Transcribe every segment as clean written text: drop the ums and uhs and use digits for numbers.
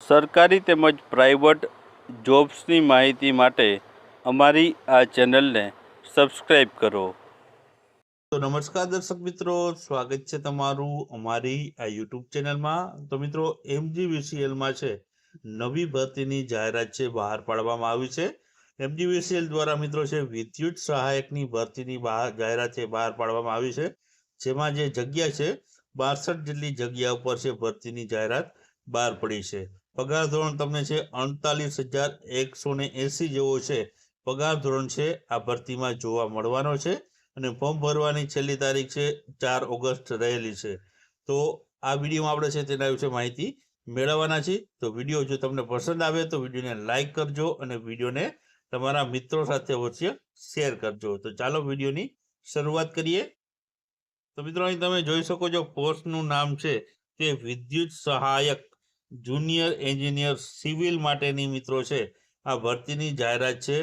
સરકારી તેમજ પ્રાઇવેટ જોબ્સની માહિતી માટે અમારી આ ચેનલને સબસ્ક્રાઈબ કરો. તો નમસ્કાર દર્શક મિત્રો, સ્વાગત છે તમારું અમારી આ યુટ્યુબ ચેનલમાં. તો મિત્રો, MGVCLમાં છે નવી ભરતીની જાહેરાત છે બહાર પાડવામાં આવી છે. MGVCL દ્વારા મિત્રો છે વિદ્યુત સહાયકની ભરતીની જાહેરાત છે બહાર પાડવામાં આવી છે, જેમાં જે જગ્યા છે 62 જેટલી જગ્યા ઉપર છે ભરતીની જાહેરાત બહાર પડી છે. પગાર ધોરણ તમને છે 38,180 જેવો છે પગાર ધોરણ છે આ ભરતીમાં જોવા મળવાનો છે. અને ફોર્મ ભરવાની છેલ્લી તારીખ છે 4 ઓગસ્ટ રહેલી છે. તો આ વિડીયોમાં આપણે છે તેના વિશે માહિતી મેળવવાના છે. તો વિડીયો જો તમને પસંદ આવે તો વિડીયોને લાઈક કરજો અને વિડીયોને તમારા મિત્રો સાથે અવશ્ય શેર કરજો. તો ચાલો વિડીયોની શરૂઆત કરીએ. તો મિત્રો, અહીં તમે જોઈ શકો છો પોસ્ટનું નામ છે તે વિદ્યુત સહાયક જુનિયર એન્જિનિયર સિવિલ માટેની મિત્રો છે આ ભરતીની જાહેરાત છે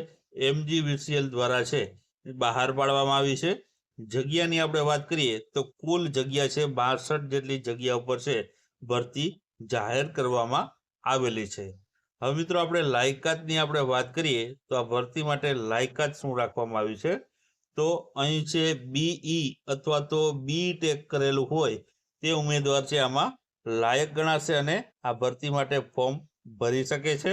MGVCL દ્વારા છે બહાર પાડવામાં આવી છે. જગ્યાની આપણે વાત કરીએ તો કુલ જગ્યા છે 62 જેટલી જગ્યા ઉપર છે ભરતી જાહેર કરવામાં આવેલી છે. હવે મિત્રો, આપણે લાયકાતની આપણે વાત કરીએ તો આ ભરતી માટે લાયકાત શું રાખવામાં આવી છે, તો અહીં છે BE અથવા તો BTech કરેલું હોય તે ઉમેદવાર છે આમાં લાયક ગણાશે અને આ ભરતી માટે ફોર્મ ભરી શકે છે.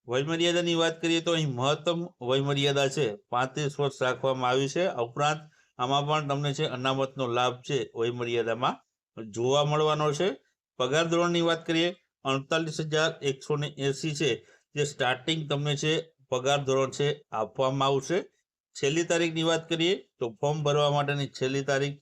વયમર્યાદાની વાત કરીએ તો અહીં મહત્તમ વયમર્યાદા છે 35 વર્ષ રાખવામાં આવી છે. ઉપરાંત આમાં પણ તમને છે અનામતનો લાભ છે વયમર્યાદામાં જોવા મળવાનો છે. પગાર ધોરણની વાત કરીએ 48,180 છે જે સ્ટાર્ટિંગ તમને છે પગાર ધોરણ છે આપવામાં આવશે. છેલ્લી તારીખની વાત કરીએ તો ફોર્મ ભરવા માટેની છેલ્લી તારીખ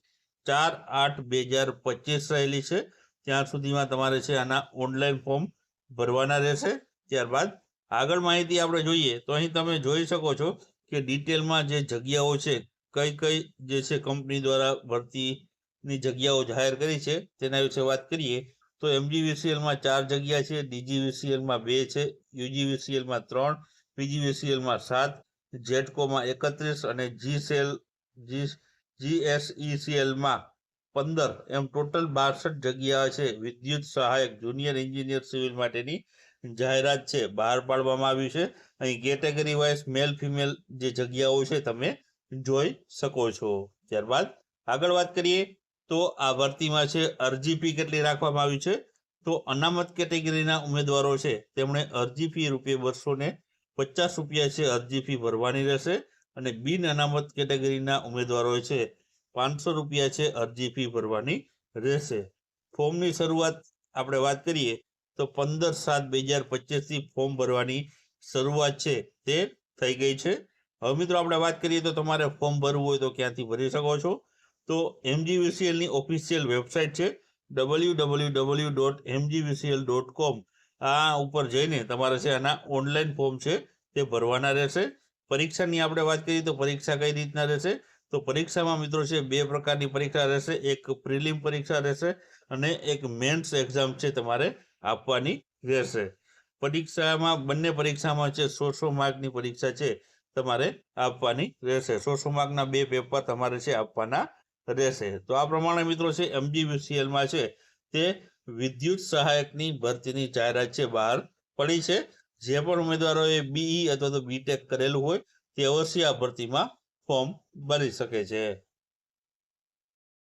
4/8/2025 રહેલી છે. ત્યાં સુધીમાં તમારે છે આના ઓનલાઈન ફોર્મ ભરવાના રહેશે. ત્યારબાદ આગળ માહિતી આપણે જોઈએ તો અહીં તમે જોઈ શકો છો કે ડિટેલમાં જે જગ્યાઓ છે કઈ કઈ જે છે કંપની દ્વારા ભરતીની જગ્યાઓ જાહેર કરી છે તેના વિશે વાત કરીએ તો MGVCLમાં 4 જગ્યા છે, DGVCLમાં 2 છે, UGVCLમાં 3, PGVCLમાં 7, જેટકોમાં 31 અને GSECLમાં 15 એમ ટોટલ 62 જગ્યા છે વિદ્યુત સહાયક જુનિયર એન્જિનિયર સિવિલ માટેની જાહેરાત છે બહાર પાડવામાં આવી છે. અહીં કેટેગરી વાઇઝ મેલ ફિમેલ જે જગ્યાઓ છે તમે જોઈ શકો છો. ત્યારબાદ આગળ વાત કરીએ તો આ ભરતીમાં છે અરજી ફી કેટલી રાખવામાં આવી છે, તો અનામત કેટેગરીના ઉમેદવારો છે તેમણે અરજી ફી ₹250 છે અરજી ફી ભરવાની રહેશે અને બિન અનામત કેટેગરીના ઉમેદવારો છે ₹500 છે અરજી ફી ભરવાની રહેશે. ફોર્મની શરૂઆત આપણે વાત કરીએ તો 15/7/2025 થી ફોર્મ ભરવાની શરૂઆત છે તે થઈ ગઈ છે. હવે મિત્રો, આપણે વાત કરીએ તો તમારે ફોર્મ ભરવું હોય તો ક્યાંથી ભરી શકો છો, તો MGVCLની ઓફિશિયલ વેબસાઇટ છે www.mgvcl.com. આ ઉપર જઈને તમારે છે આના ઓનલાઈન ફોર્મ છે તે ભરવાના રહેશે. પરીક્ષાની આપણે વાત કરીએ તો પરીક્ષા કઈ રીતના રહેશે, તો પરીક્ષામાં મિત્રો છે 2 પ્રકારની પરીક્ષા રહેશે. એક પ્રિલિમ પરીક્ષા રહેશે અને એક મેન્સ એક્ઝામ છે તમારે આપવાની રહેશે. પરીક્ષામાં બંને પરીક્ષામાં છે 100 માર્કની પરીક્ષા છે તમારે આપવાની રહેશે. 100 માર્કના 2 પેપર તમારે છે આપવાના રહેશે. તો આ પ્રમાણે મિત્રો છે MGVCLમાં છે તે વિદ્યુત સહાયકની ભરતીની જાહેરાત છે બહાર પડી છે. જે પણ ઉમેદવારોએ BE અથવા તો BTech કરેલું હોય તે અવશ્ય આ ભરતીમાં ફોર્મ ભરી શકે છે.